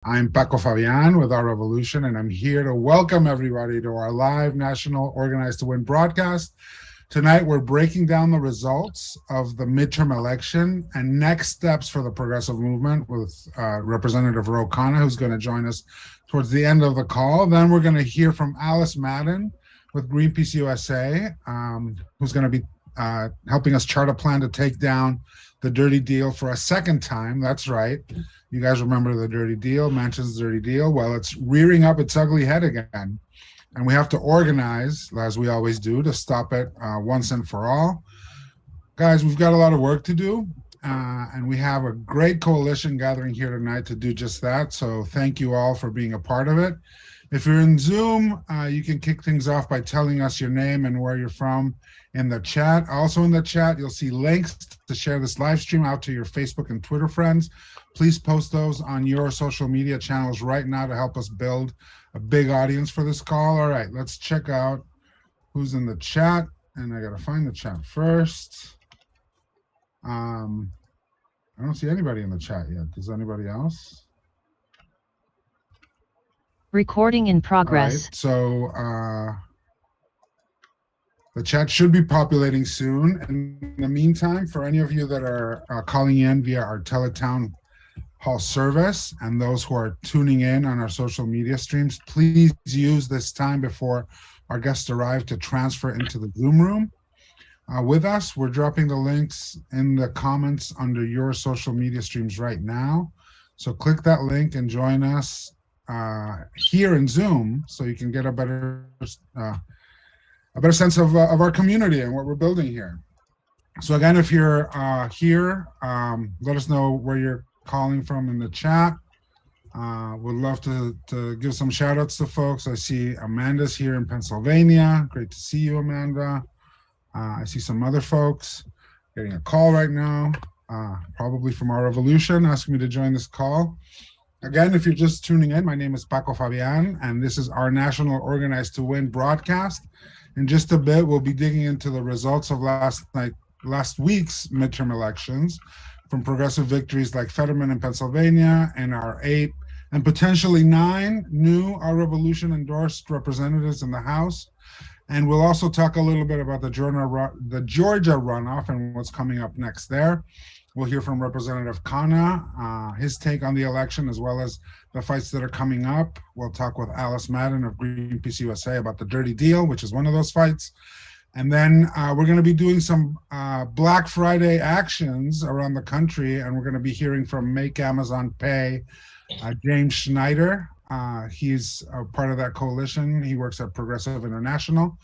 I'm Paco Fabian with Our Revolution, and I'm here to welcome everybody to our live national Organized to Win broadcast. Tonight, we're breaking down the results of the midterm election and next steps for the progressive movement with Representative Ro Khanna, who's going to join us towards the end of the call. Then we're going to hear from Alice Madden with Greenpeace USA, who's going to be helping us chart a plan to take down the dirty deal for a second time. That's right. You guys remember the dirty deal, Manchin's dirty deal? Well, it's rearing up its ugly head again. And we have to organize, as we always do, to stop it once and for all. Guys, we've got a lot of work to do. And we have a great coalition gathering here tonight to do just that. So thank you all for being a part of it. If you're in Zoom, you can kick things off by telling us your name and where you're from in the chat. Also in the chat, you'll see links to share this live stream out to your Facebook and Twitter friends. Please post those on your social media channels right now to help us build a big audience for this call. All right, let's check out who's in the chat. And I got to find the chat first. I don't see anybody in the chat yet. Does anybody else? Recording in progress. Right, so the chat should be populating soon. In the meantime, for any of you that are calling in via our Teletown Hall service and those who are tuning in on our social media streams, please use this time before our guests arrive to transfer into the Zoom room. With us, we're dropping the links in the comments under your social media streams right now. So click that link and join us here in Zoom so you can get a better sense of our community and what we're building here. So again, if you're here, let us know where you're calling from in the chat. Would love to give some shout outs to folks. I see Amanda's here in Pennsylvania. Great to see you, Amanda. I see some other folks getting a call right now, probably from Our Revolution, asking me to join this call. Again, if you're just tuning in, my name is Paco Fabian, and this is our National Organized to Win broadcast. In just a bit, we'll be digging into the results of last week's midterm elections, from progressive victories like Fetterman in Pennsylvania and our 8 and potentially 9 new Our Revolution endorsed representatives in the House. And we'll also talk a little bit about the Georgia runoff and what's coming up next there. We'll hear from Representative Khanna, his take on the election, as well as the fights that are coming up. We'll talk with Alice Madden of Greenpeace USA about the dirty deal, which is one of those fights. And then we're going to be doing some Black Friday actions around the country, and we're going to be hearing from Make Amazon Pay, James Schneider. He's a part of that coalition. He works at Progressive International.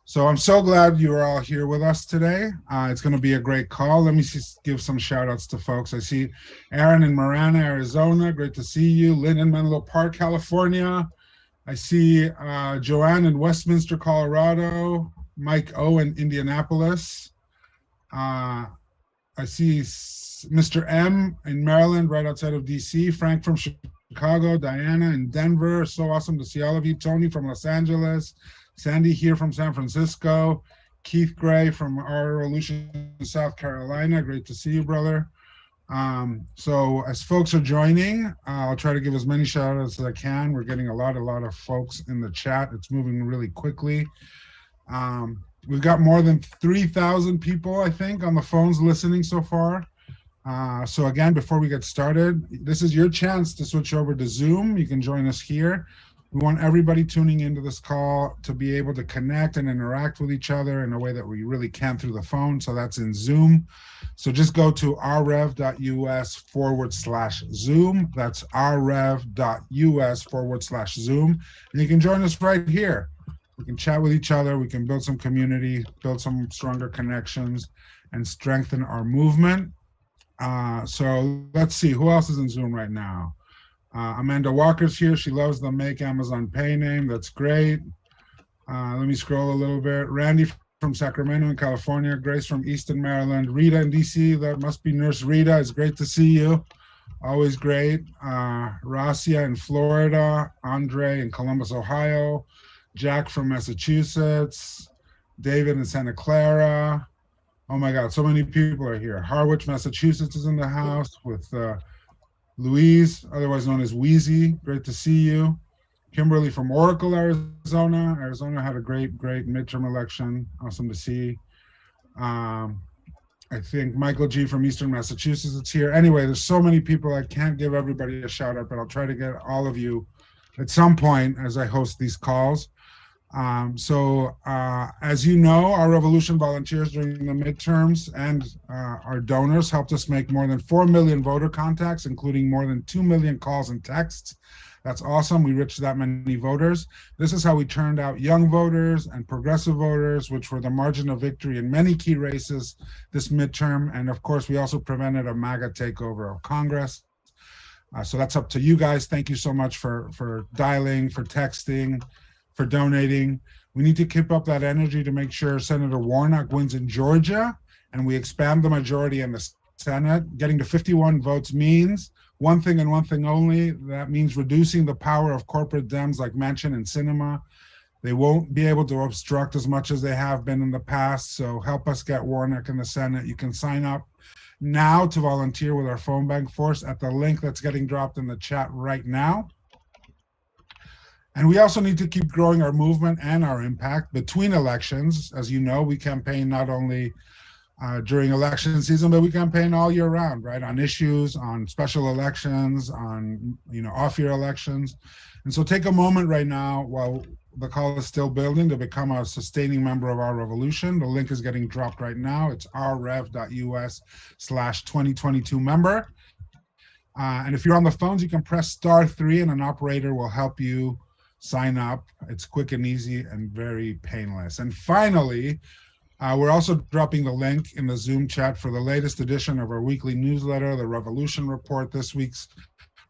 So I'm so glad you're all here with us today. It's going to be a great call. Let me give some shout outs to folks. I see Aaron in Marana, Arizona. Great to see you. Lynn in Menlo Park, California. I see Joanne in Westminster, Colorado. Mike O in Indianapolis. I see Mr. M in Maryland, right outside of DC. Frank from Chicago. Diana in Denver. So awesome to see all of you. Tony from Los Angeles. Sandy here from San Francisco. Keith Gray from Our Revolution, South Carolina. Great to see you, brother. So as folks are joining, I'll try to give as many shout outs as I can. We're getting a lot of folks in the chat. It's moving really quickly. We've got more than 3,000 people, I think, on the phones listening so far. So again, before we get started, this is your chance to switch over to Zoom. You can join us here. We want everybody tuning into this call to be able to connect and interact with each other in a way that we really can through the phone. So that's in Zoom. So just go to rrev.us/Zoom. That's rrev.us/Zoom. And you can join us right here. We can chat with each other. We can build some community, build some stronger connections, and strengthen our movement. So let's see, who else is in Zoom right now? Amanda Walker's here. She loves the Make Amazon Pay name. That's great. Let me scroll a little bit. Randy from Sacramento in California. Grace from Easton, Maryland. Rita in DC. That must be Nurse Rita. It's great to see you. Always great. Racia in Florida. Andre in Columbus, Ohio. Jack from Massachusetts. David in Santa Clara. Oh my God, so many people are here. Harwich, Massachusetts is in the house with Louise, otherwise known as Wheezy, great to see you. Kimberly from Oracle, Arizona. Arizona had a great midterm election. Awesome to see. Um, I think Michael G from Eastern Massachusetts is here. Anyway, there's so many people. I can't give everybody a shout out, but I'll try to get all of you at some point as I host these calls. As you know, our Revolution volunteers during the midterms and our donors helped us make more than 4 million voter contacts, including more than 2 million calls and texts. That's awesome. We reached that many voters. This is how we turned out young voters and progressive voters, which were the margin of victory in many key races this midterm. And of course, we also prevented a MAGA takeover of Congress. So that's up to you guys. Thank you so much for dialing, for texting, for donating. We need to keep up that energy to make sure Senator Warnock wins in Georgia and we expand the majority in the Senate. Getting to 51 votes means one thing and one thing only. That means reducing the power of corporate Dems like Manchin and Sinema. They won't be able to obstruct as much as they have been in the past. So help us get Warnock in the Senate. You can sign up now to volunteer with our phone bank force at the link that's getting dropped in the chat right now. And we also need to keep growing our movement and our impact between elections. As you know, we campaign not only during election season, but we campaign all year round, right? On issues, on special elections, on off-year elections. And so take a moment right now while the call is still building to become a sustaining member of our revolution. The link is getting dropped right now. It's rrev.us/2022 member. And if you're on the phones, you can press *3 and an operator will help you sign up. It's quick and easy and very painless. And finally, we're also dropping the link in the Zoom chat for the latest edition of our weekly newsletter, the Revolution Report. This week's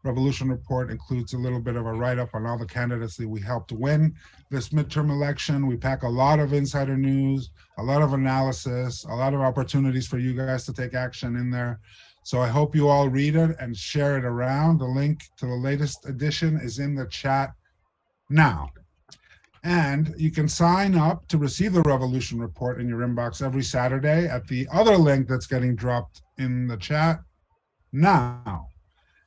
Revolution Report includes a little bit of a write-up on all the candidates that we helped win this midterm election. We pack a lot of insider news, a lot of analysis, a lot of opportunities for you guys to take action in there. So I hope you all read it and share it around. The link to the latest edition is in the chat now. And you can sign up to receive the Revolution Report in your inbox every Saturday at the other link that's getting dropped in the chat now.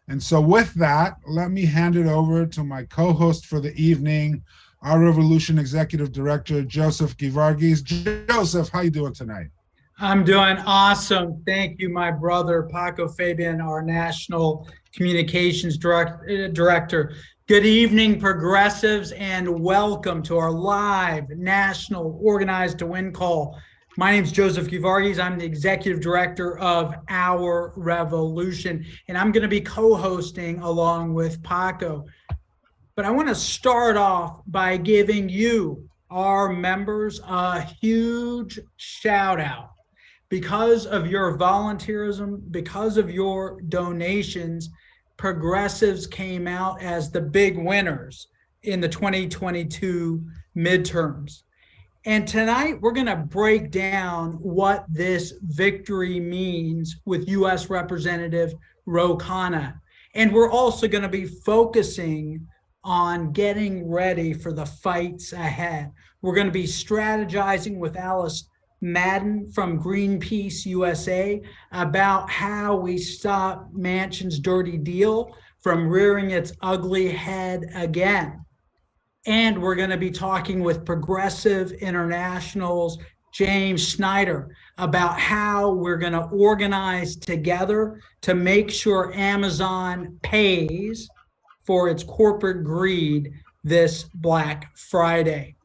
And so with that, let me hand it over to my co-host for the evening, our Revolution Executive Director, Joseph Gevarghese. Joseph, how you doing tonight? I'm doing awesome. Thank you, my brother, Paco Fabian, our National Communications Director. Good evening, progressives, and welcome to our live national Organized to Win call. My name is Joseph Gevarghese. I'm the Executive Director of Our Revolution, and I'm going to be co-hosting along with Paco. But I want to start off by giving you, our members, a huge shout out. Because of your volunteerism, because of your donations, progressives came out as the big winners in the 2022 midterms. And tonight we're going to break down what this victory means with U.S. Representative Ro Khanna. And we're also going to be focusing on getting ready for the fights ahead. We're going to be strategizing with Alice Madden from Greenpeace USA about how we stop Manchin's dirty deal from rearing its ugly head again. And we're going to be talking with Progressive International's James Schneider about how we're going to organize together to make sure Amazon pays for its corporate greed this Black Friday.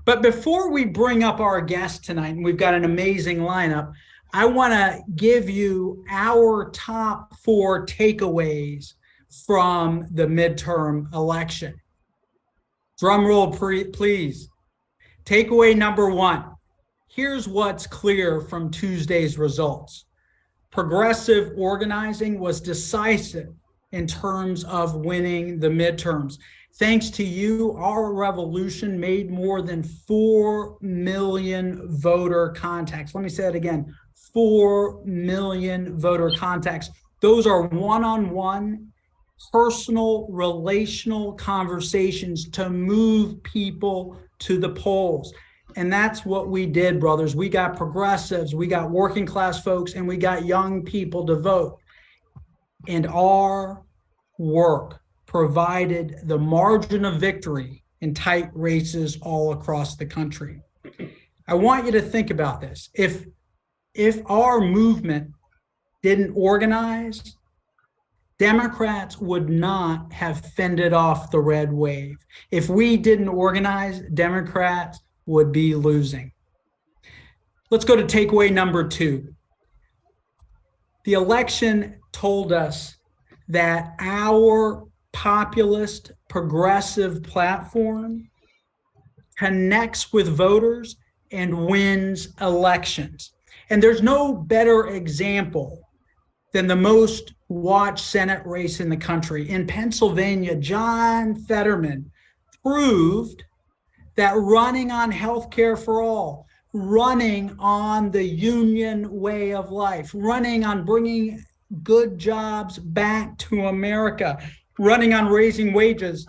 But before we bring up our guest tonight, and we've got an amazing lineup, I want to give you our top 4 takeaways from the midterm election. Drum roll, please. Takeaway number 1. Here's what's clear from Tuesday's results. Progressive organizing was decisive in terms of winning the midterms. Thanks to you, our revolution made more than 4 million voter contacts. Let me say it again, 4 million voter contacts. Those are one-on-one, personal, relational conversations to move people to the polls. And that's what we did, brothers. We got progressives, we got working class folks, and we got young people to vote. And our work provided the margin of victory in tight races all across the country. I want you to think about this. If our movement didn't organize, Democrats would not have fended off the red wave. If we didn't organize, Democrats would be losing. Let's go to takeaway number 2. The election told us that our populist progressive platform connects with voters and wins elections. And there's no better example than the most watched Senate race in the country. In Pennsylvania, John Fetterman proved that running on healthcare for all, running on the union way of life, running on bringing good jobs back to America, running on raising wages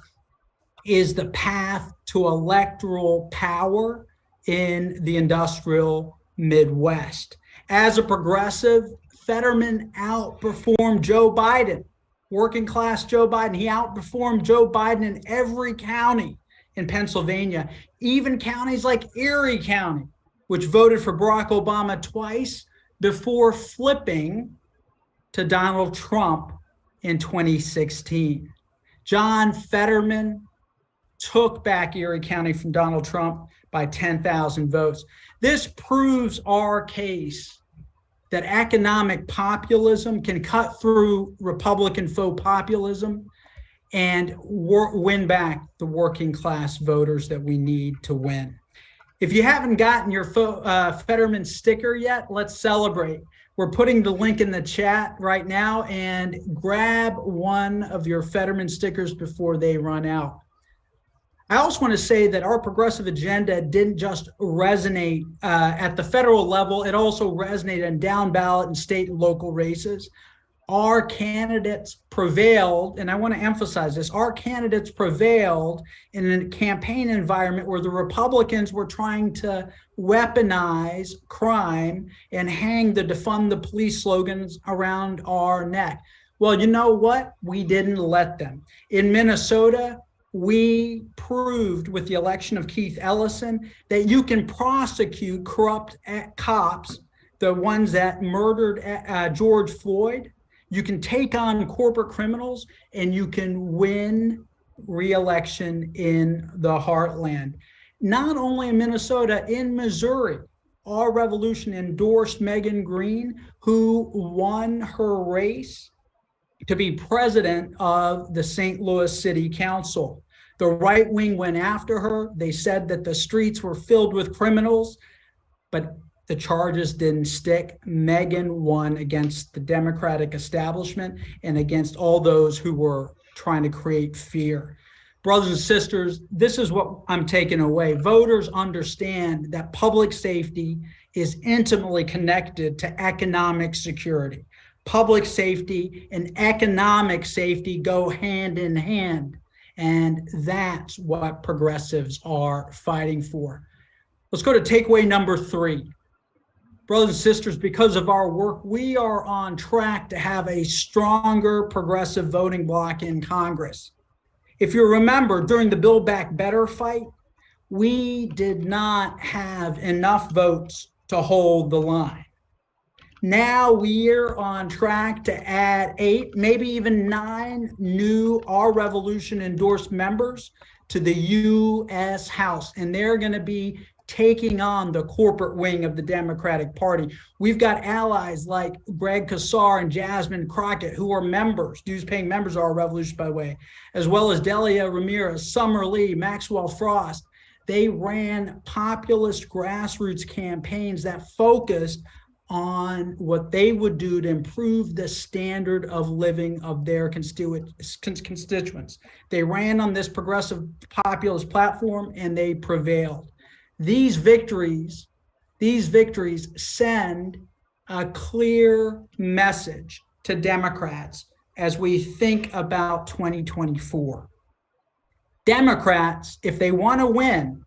is the path to electoral power in the industrial Midwest. As a progressive, Fetterman outperformed Joe Biden, working class Joe Biden. He outperformed Joe Biden in every county in Pennsylvania, even counties like Erie County, which voted for Barack Obama twice before flipping to Donald Trump in 2016. John Fetterman took back Erie County from Donald Trump by 10,000 votes. This proves our case that economic populism can cut through Republican faux populism and win back the working class voters that we need to win. If you haven't gotten your Fetterman sticker yet, let's celebrate. We're putting the link in the chat right now, and grab one of your Fetterman stickers before they run out. I also want to say that our progressive agenda didn't just resonate at the federal level, it also resonated in down ballot and state and local races. Our candidates prevailed, and I want to emphasize this, our candidates prevailed in a campaign environment where the Republicans were trying to weaponize crime and hang the defund the police slogans around our neck. Well, you know what? We didn't let them. In Minnesota, we proved with the election of Keith Ellison that you can prosecute corrupt cops, the ones that murdered George Floyd. You can take on corporate criminals and you can win re-election in the heartland. Not only in Minnesota, in Missouri, Our Revolution endorsed Megan Green, who won her race to be president of the St. Louis City Council. The right wing went after her. They said that the streets were filled with criminals, but the charges didn't stick. Megan won against the Democratic establishment and against all those who were trying to create fear. Brothers and sisters, this is what I'm taking away. Voters understand that public safety is intimately connected to economic security. Public safety and economic safety go hand in hand, and that's what progressives are fighting for. Let's go to takeaway number 3. Brothers and sisters, because of our work, we are on track to have a stronger progressive voting bloc in Congress. If you remember, during the Build Back Better fight, we did not have enough votes to hold the line. Now we're on track to add 8, maybe even 9 new Our Revolution endorsed members to the U.S. House, and they're going to be taking on the corporate wing of the Democratic Party. We've got allies like Greg Casar and Jasmine Crockett, who are members, dues-paying members of Our Revolution, by the way, as well as Delia Ramirez, Summer Lee, Maxwell Frost. They ran populist grassroots campaigns that focused on what they would do to improve the standard of living of their constituents. They ran on this progressive populist platform and they prevailed. These victories send a clear message to Democrats as we think about 2024. Democrats, if they want to win,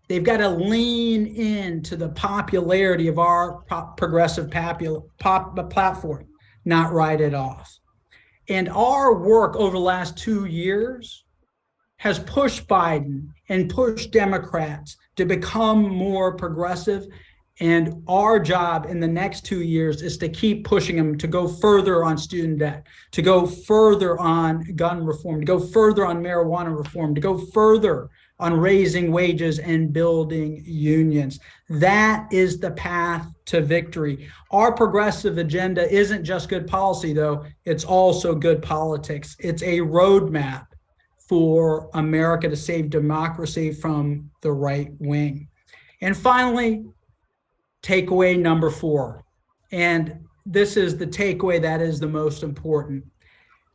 they've got to lean into the popularity of our progressive platform, not write it off. And our work over the last 2 years has pushed Biden and pushed Democrats to become more progressive. And our job in the next 2 years is to keep pushing them to go further on student debt, to go further on gun reform, to go further on marijuana reform, to go further on raising wages and building unions. That is the path to victory. Our progressive agenda isn't just good policy, though. It's also good politics. It's a roadmap for America to save democracy from the right wing. And finally, takeaway number 4. And this is the takeaway that is the most important.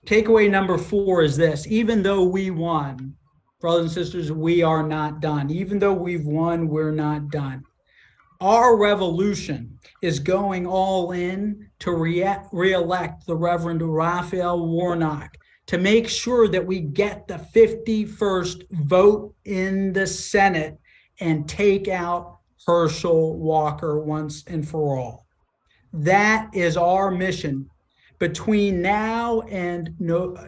Takeaway number 4 is this: even though we won, brothers and sisters, we are not done. Even though we've won, we're not done. Our revolution is going all in to re-elect the Reverend Raphael Warnock, to make sure that we get the 51st vote in the Senate and take out Herschel Walker once and for all. That is our mission. Between now and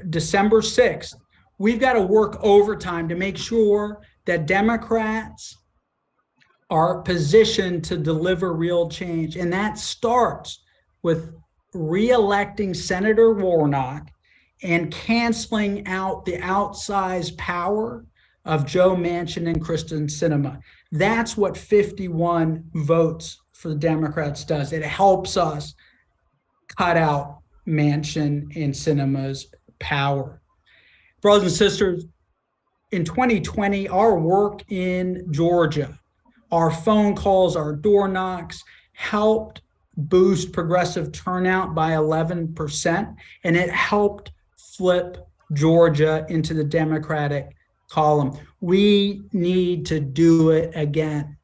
December 6th, we've got to work overtime to make sure that Democrats are positioned to deliver real change. And that starts with re-electing Senator Warnock and canceling out the outsized power of Joe Manchin and Kyrsten Sinema. That's what 51 votes for the Democrats does. It helps us cut out Manchin and Sinema's power. Brothers and sisters, in 2020, our work in Georgia, our phone calls, our door knocks helped boost progressive turnout by 11%, and it helped flip Georgia into the Democratic column. We need to do it again.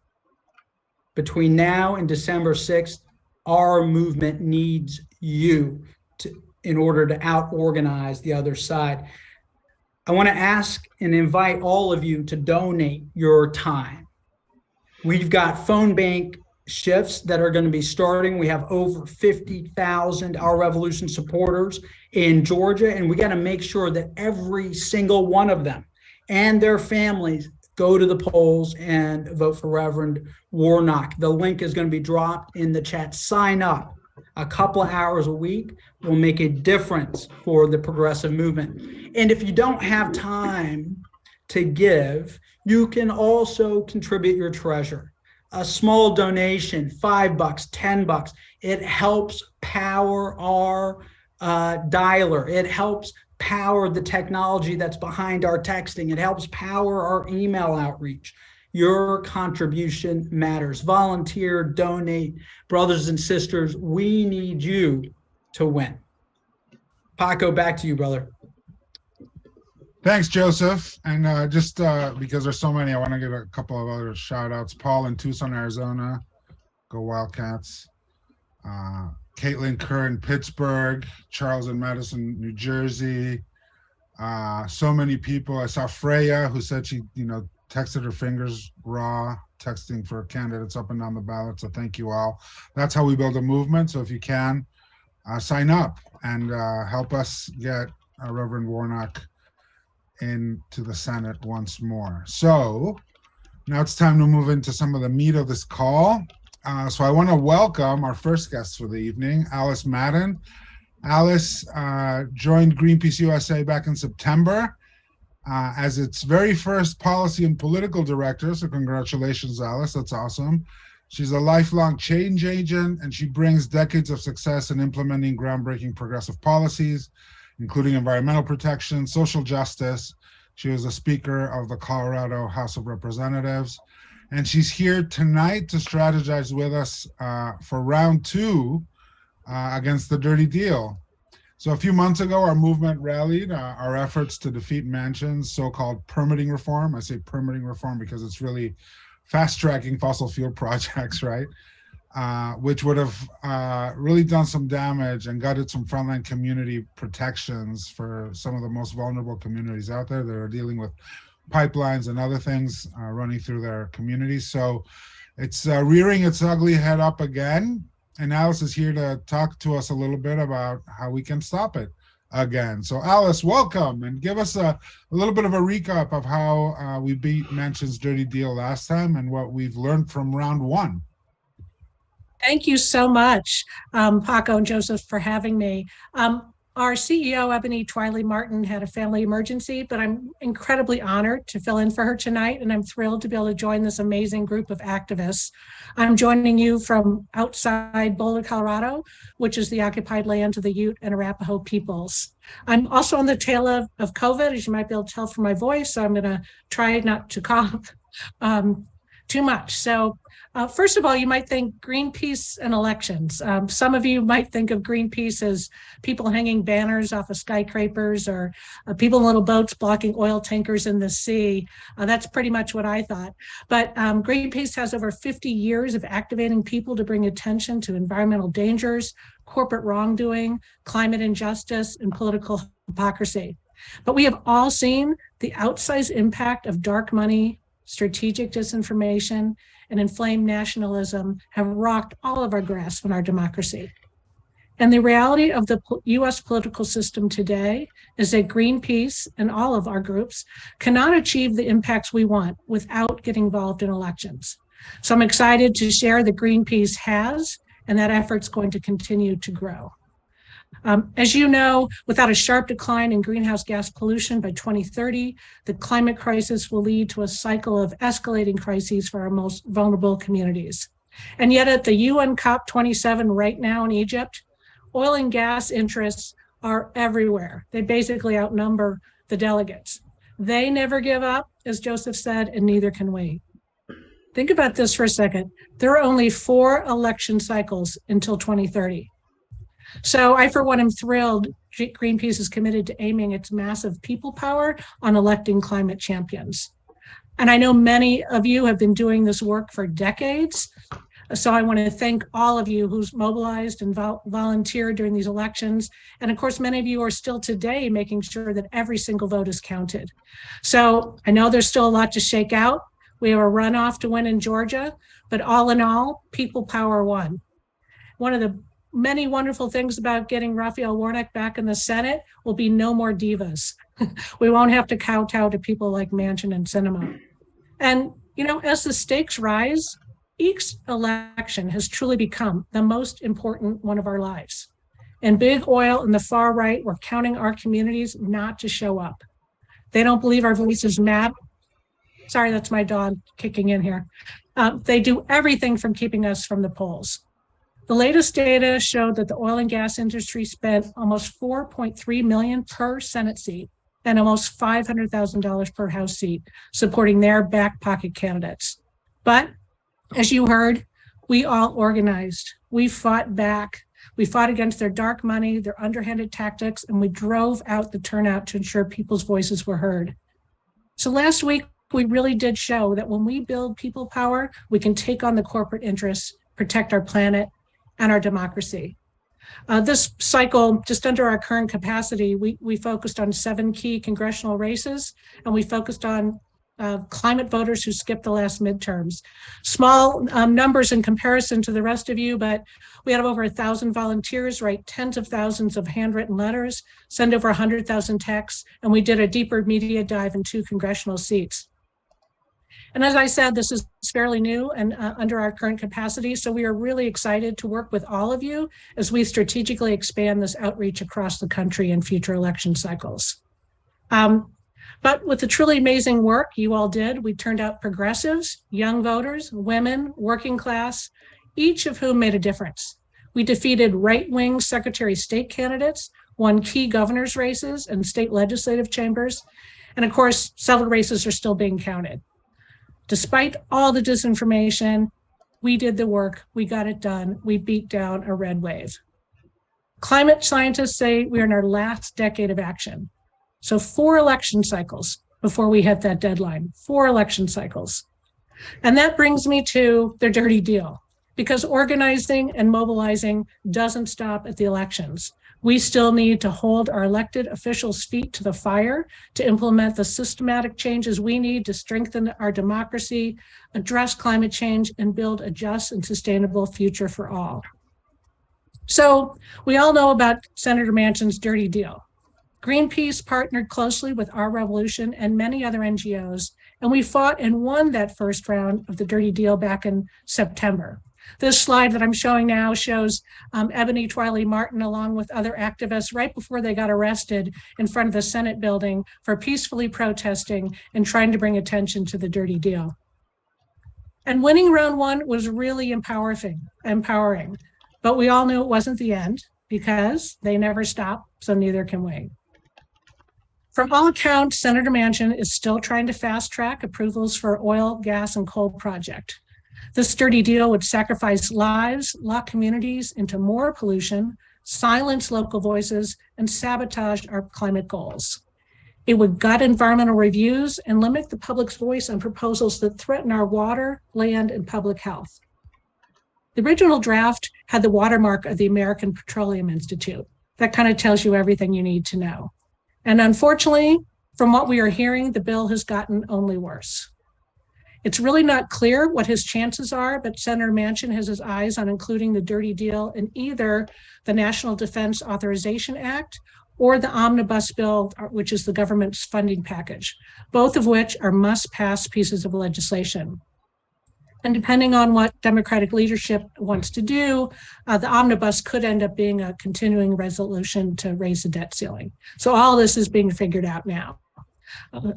Between now and December 6th, our movement needs you in order to out-organize the other side. I want to ask and invite all of you to donate your time. We've got phone bank shifts that are going to be starting. We have over 50,000 Our Revolution supporters in Georgia, and we got to make sure that every single one of them and their families go to the polls and vote for Reverend Warnock. The link is going to be dropped in the chat. Sign up. A couple of hours a week will make a difference for the progressive movement. And if you don't have time to give, you can also contribute your treasure. A small donation, $5, $10, it helps power our dialer. It helps power the technology that's behind our texting. It helps power our email outreach. Your contribution matters. Volunteer, donate. Brothers and sisters, we need you to win. Paco, back to you, brother. Thanks, Joseph. And just because there's so many, I want to give a couple of other shout outs. Paul in Tucson, Arizona. Go Wildcats. Caitlin Kerr in Pittsburgh. Charles in Madison, New Jersey. So many people. I saw Freya, who said she, texted her fingers raw, texting for candidates up and down the ballot. So thank you all. That's how we build a movement. So if you can, sign up and help us get Reverend Warnock into the Senate once more. So now it's time to move into some of the meat of this call. So I want to welcome our first guest for the evening, Alice Madden. Alice joined Greenpeace USA back in September as its very first policy and political director. So congratulations, Alice. That's awesome. She's a lifelong change agent, and she brings decades of success in implementing groundbreaking progressive policies, including environmental protection, social justice. She was a speaker of the Colorado House of Representatives. And she's here tonight to strategize with us for round 2 against the dirty deal. So a few months ago, our movement rallied our efforts to defeat Manchin's so-called permitting reform. I say permitting reform because it's really fast-tracking fossil fuel projects, right? Which would have really done some damage and gutted some frontline community protections for some of the most vulnerable communities out there that are dealing with pipelines and other things running through their communities. So it's rearing its ugly head up again. And Alice is here to talk to us a little bit about how we can stop it again. So Alice, welcome, and give us a little bit of a recap of how we beat Manchin's dirty deal last time and what we've learned from round one. Thank you so much, Paco and Joseph, for having me. Our CEO, Ebony Twiley Martin, had a family emergency, but I'm incredibly honored to fill in for her tonight, and I'm thrilled to be able to join this amazing group of activists. I'm joining you from outside Boulder, Colorado, which is the occupied land of the Ute and Arapaho peoples. I'm also on the tail of COVID, as you might be able to tell from my voice, so I'm going to try not to cough too much. So first of all, you might think Greenpeace and elections. Some of you might think of Greenpeace as people hanging banners off of skyscrapers or people in little boats blocking oil tankers in the sea. That's pretty much what I thought. But Greenpeace has over 50 years of activating people to bring attention to environmental dangers, corporate wrongdoing, climate injustice, and political hypocrisy. But we have all seen the outsized impact of dark money, strategic disinformation, and inflamed nationalism have rocked all of our grasp on our democracy. And the reality of the US political system today is that Greenpeace and all of our groups cannot achieve the impacts we want without getting involved in elections. So I'm excited to share that Greenpeace has, and that effort's going to continue to grow. As you know, without a sharp decline in greenhouse gas pollution by 2030, the climate crisis will lead to a cycle of escalating crises for our most vulnerable communities. And yet at the UN COP27 right now in Egypt, oil and gas interests are everywhere. They basically outnumber the delegates. They never give up, as Joseph said, and neither can we. Think about this for a second. There are only 4 election cycles until 2030. So I, for one, am thrilled Greenpeace is committed to aiming its massive people power on electing climate champions. And I know many of you have been doing this work for decades. So I want to thank all of you who's mobilized and volunteered during these elections. And of course, many of you are still today making sure that every single vote is counted. So I know there's still a lot to shake out. We have a runoff to win in Georgia, but all in all, people power won. One of the many wonderful things about getting Raphael Warnock back in the Senate will be no more divas. We won't have to kowtow to people like Manchin and Sinema. And, you know, as the stakes rise, each election has truly become the most important one of our lives. And big oil and the far right were counting our communities not to show up. They don't believe our voices matter. Sorry, that's my dog kicking in here. They do everything from keeping us from the polls. The latest data showed that the oil and gas industry spent almost $4.3 million per Senate seat and almost $500,000 per House seat supporting their back pocket candidates. But as you heard, we all organized. We fought back. We fought against their dark money, their underhanded tactics, and we drove out the turnout to ensure people's voices were heard. So last week, we really did show that when we build people power, we can take on the corporate interests, protect our planet, and our democracy. This cycle, just under our current capacity, we focused on 7 key congressional races, and we focused on climate voters who skipped the last midterms. Small numbers in comparison to the rest of you, but we had over 1,000 volunteers write tens of thousands of handwritten letters, send over 100,000 texts, and we did a deeper media dive in 2 congressional seats. And as I said, this is fairly new and under our current capacity, so we are really excited to work with all of you as we strategically expand this outreach across the country in future election cycles. But with the truly amazing work you all did, we turned out progressives, young voters, women, working class, each of whom made a difference. We defeated right-wing Secretary of State candidates, won key governor's races and state legislative chambers, and of course, several races are still being counted. Despite all the disinformation, we did the work, we got it done, we beat down a red wave. Climate scientists say we are in our last decade of action. So 4 election cycles before we hit that deadline, 4 election cycles. And that brings me to the dirty deal, because organizing and mobilizing doesn't stop at the elections. We still need to hold our elected officials' feet to the fire to implement the systematic changes we need to strengthen our democracy, address climate change, and build a just and sustainable future for all. So we all know about Senator Manchin's dirty deal. Greenpeace partnered closely with Our Revolution and many other NGOs, and we fought and won that first round of the Dirty Deal back in September. This slide that I'm showing now shows Ebony Twiley Martin along with other activists right before they got arrested in front of the Senate building for peacefully protesting and trying to bring attention to the Dirty Deal. And winning round one was really empowering, but we all knew it wasn't the end because they never stop, so neither can we. From all accounts, Senator Manchin is still trying to fast track approvals for oil, gas, and coal project. This Dirty Deal would sacrifice lives, lock communities into more pollution, silence local voices, and sabotage our climate goals. It would gut environmental reviews and limit the public's voice on proposals that threaten our water, land, and public health. The original draft had the watermark of the American Petroleum Institute. That kind of tells you everything you need to know. And unfortunately, from what we are hearing, the bill has gotten only worse. It's really not clear what his chances are, but Senator Manchin has his eyes on including the Dirty Deal in either the National Defense Authorization Act or the omnibus bill, which is the government's funding package, both of which are must-pass pieces of legislation. And depending on what Democratic leadership wants to do, the omnibus could end up being a continuing resolution to raise the debt ceiling. So all this is being figured out now.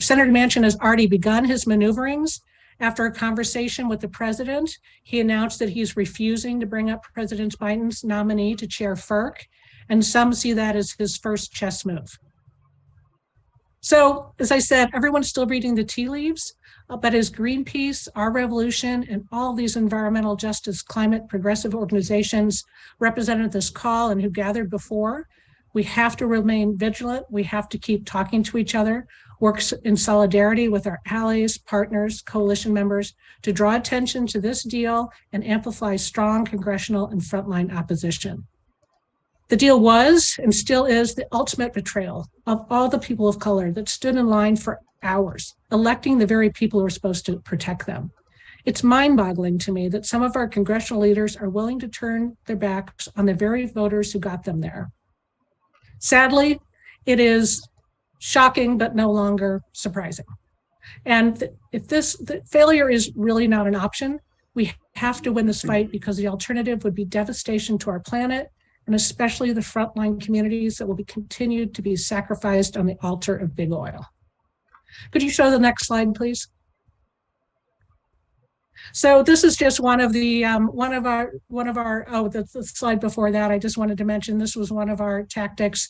Senator Manchin has already begun his maneuverings. After a conversation with the president, he announced that he's refusing to bring up President Biden's nominee to chair FERC, and some see that as his first chess move. So, as I said, everyone's still reading the tea leaves, but as Greenpeace, Our Revolution, and all these environmental justice, climate progressive organizations represented this call and who gathered before, we have to remain vigilant. We have to keep talking to each other, work in solidarity with our allies, partners, coalition members to draw attention to this deal and amplify strong congressional and frontline opposition. The deal was and still is the ultimate betrayal of all the people of color that stood in line for hours, electing the very people who are supposed to protect them. It's mind-boggling to me that some of our congressional leaders are willing to turn their backs on the very voters who got them there. Sadly, it is shocking, but no longer surprising. And if the failure is really not an option, we have to win this fight because the alternative would be devastation to our planet and especially the frontline communities that will be continued to be sacrificed on the altar of big oil. Could you show the next slide, please? So this is just one of the the slide before that. I just wanted to mention this was one of our tactics.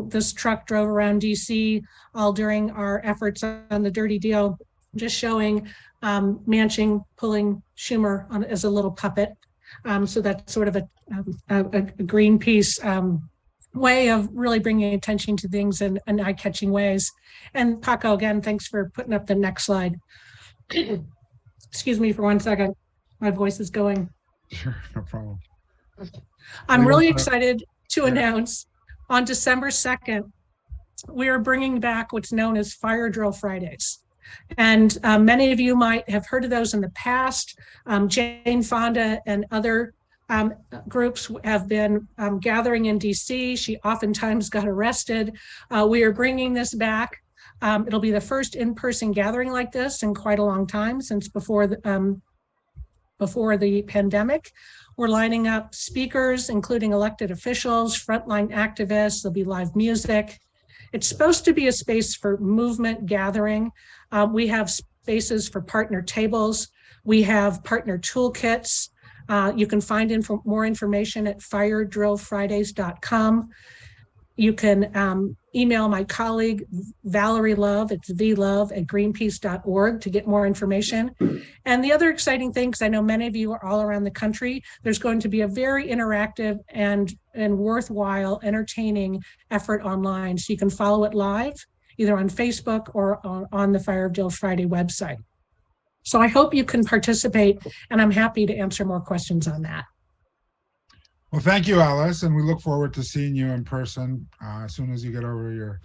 This truck drove around DC all during our efforts on the Dirty Deal, just showing Manchin pulling Schumer on as a little puppet. So that's sort of a Greenpeace way of really bringing attention to things in eye-catching ways. And Paco, again, thanks for putting up the next slide. Excuse me for 1 second. My voice is going. Sure, no problem. I'm really excited to announce on December 2nd, we are bringing back what's known as Fire Drill Fridays. And many of you might have heard of those in the past. Jane Fonda and other groups have been gathering in DC. She oftentimes got arrested. We are bringing this back. It'll be the first in-person gathering like this in quite a long time, since before the pandemic. We're lining up speakers, including elected officials, frontline activists. There'll be live music. It's supposed to be a space for movement gathering. We have spaces for partner tables. We have partner toolkits. You can find more information at firedrillfridays.com. You can email my colleague, Valerie Love, it's vlove@greenpeace.org to get more information. And the other exciting thing, because I know many of you are all around the country, there's going to be a very interactive and worthwhile, entertaining effort online. So you can follow it live, either on Facebook or on the Fire Drill Friday website. So I hope you can participate, and I'm happy to answer more questions on that. Well, thank you, Alice, and we look forward to seeing you in person as soon as you get over your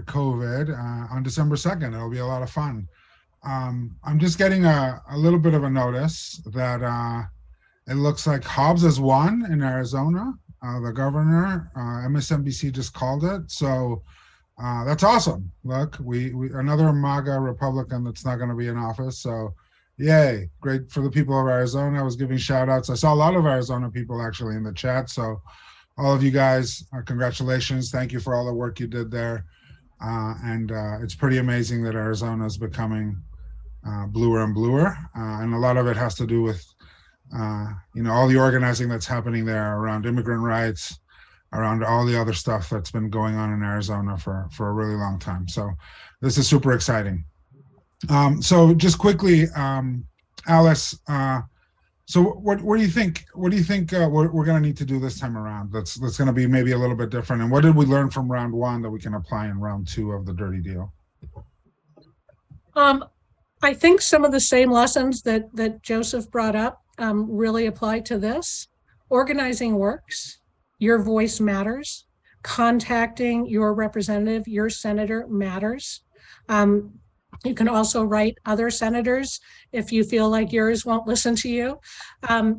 COVID on December 2nd. It'll be a lot of fun. I'm just getting a little bit of a notice that it looks like Hobbs has won in Arizona. the governor. MSNBC just called it. So that's awesome. Look, we another MAGA Republican that's not going to be in office. So yay, great for the people of Arizona. I was giving shout outs. I saw a lot of Arizona people actually in the chat. So all of you guys, congratulations. Thank you for all the work you did there. And it's pretty amazing that Arizona is becoming bluer and bluer. And a lot of it has to do with, all the organizing that's happening there around immigrant rights, around all the other stuff that's been going on in Arizona for a really long time. So this is super exciting. So just quickly, Alice, so what do you think? What do you think we're going to need to do this time around? That's going to be maybe a little bit different. And what did we learn from round one that we can apply in round two of the Dirty Deal? I think some of the same lessons that Joseph brought up really apply to this. Organizing works. Your voice matters. Contacting your representative, your senator matters. You can also write other senators if you feel like yours won't listen to you.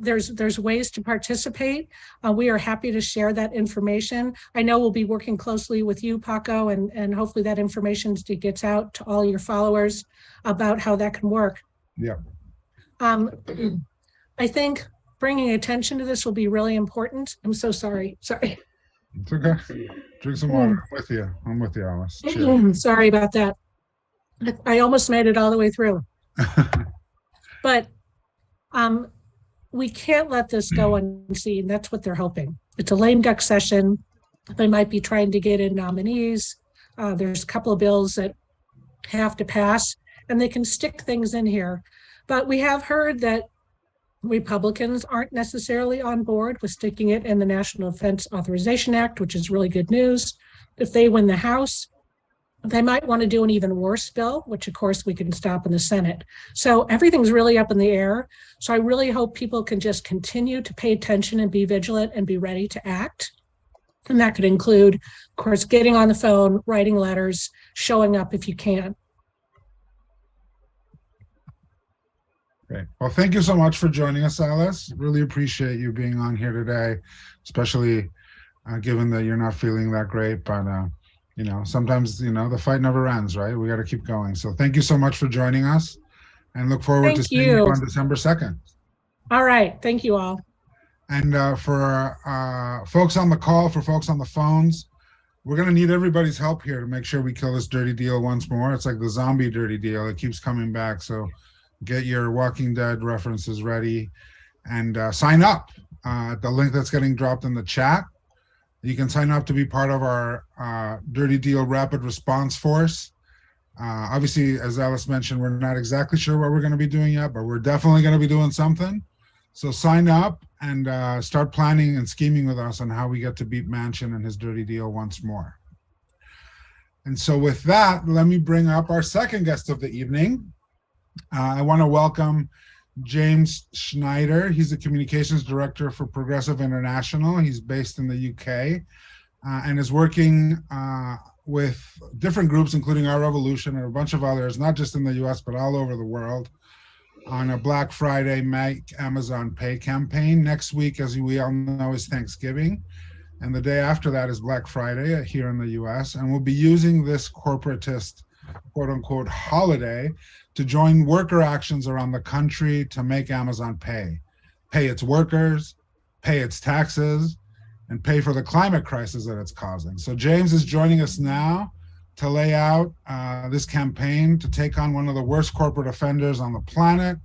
There's ways to participate. We are happy to share that information. I know we'll be working closely with you, Paco, and hopefully that information gets out to all your followers about how that can work. Yeah. I think bringing attention to this will be really important. I'm so sorry. Sorry. It's okay. Drink some water. I'm with you, Alice. Cheers. Sorry about that. I almost made it all the way through. But we can't let this go unseen. That's what they're hoping. It's a lame duck session. They might be trying to get in nominees. There's a couple of bills that have to pass, and they can stick things in here. But we have heard that Republicans aren't necessarily on board with sticking it in the National Defense Authorization Act, which is really good news. If they win the House, they might want to do an even worse bill, which of course we can stop in the Senate. So everything's really up in the air. So I really hope people can just continue to pay attention and be vigilant and be ready to act. And that could include, of course, getting on the phone, writing letters, showing up if you can. Great. Well, thank you so much for joining us, Alice. Really appreciate you being on here today, especially given that you're not feeling that great. But sometimes, the fight never ends, right? We got to keep going. So thank you so much for joining us, and look forward to seeing you on December 2nd. All right. Thank you all. And for folks on the call, for folks on the phones, we're going to need everybody's help here to make sure we kill this dirty deal once more. It's like the zombie dirty deal. It keeps coming back. So get your Walking Dead references ready and sign up at the link that's getting dropped in the chat. You can sign up to be part of our Dirty Deal Rapid Response Force. Obviously, as Alice mentioned, we're not exactly sure what we're going to be doing yet, but we're definitely going to be doing something. So sign up and start planning and scheming with us on how we get to beat Manchin and his dirty deal once more. And so with that, let me bring up our second guest of the evening. I want to welcome James Schneider. He's the communications director for Progressive International. He's based in the UK and is working with different groups, including Our Revolution and a bunch of others, not just in the US, but all over the world, on a Black Friday Make Amazon Pay campaign. Next week, as we all know, is Thanksgiving. And the day after that is Black Friday here in the US. And we'll be using this corporatist, quote unquote, holiday to join worker actions around the country to make Amazon pay its workers, pay its taxes, and pay for the climate crisis that it's causing. So James is joining us now to lay out this campaign to take on one of the worst corporate offenders on the planet.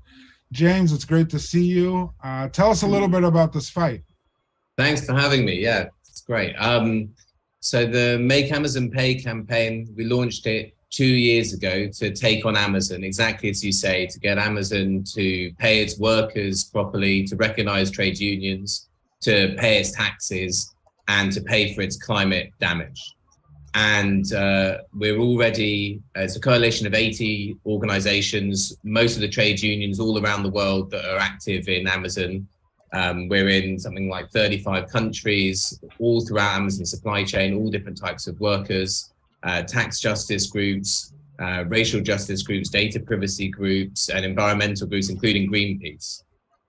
James, it's great to see you. Tell us a little bit about this fight. Thanks for having me. Yeah, it's great. So the Make Amazon Pay campaign, we launched it 2 years ago to take on Amazon, exactly as you say, to get Amazon to pay its workers properly, to recognize trade unions, to pay its taxes, and to pay for its climate damage. And we're already, it's a coalition of 80 organizations, most of the trade unions all around the world that are active in Amazon. We're in something like 35 countries, all throughout Amazon's supply chain, all different types of workers. Tax justice groups, racial justice groups, data privacy groups, and environmental groups, including Greenpeace.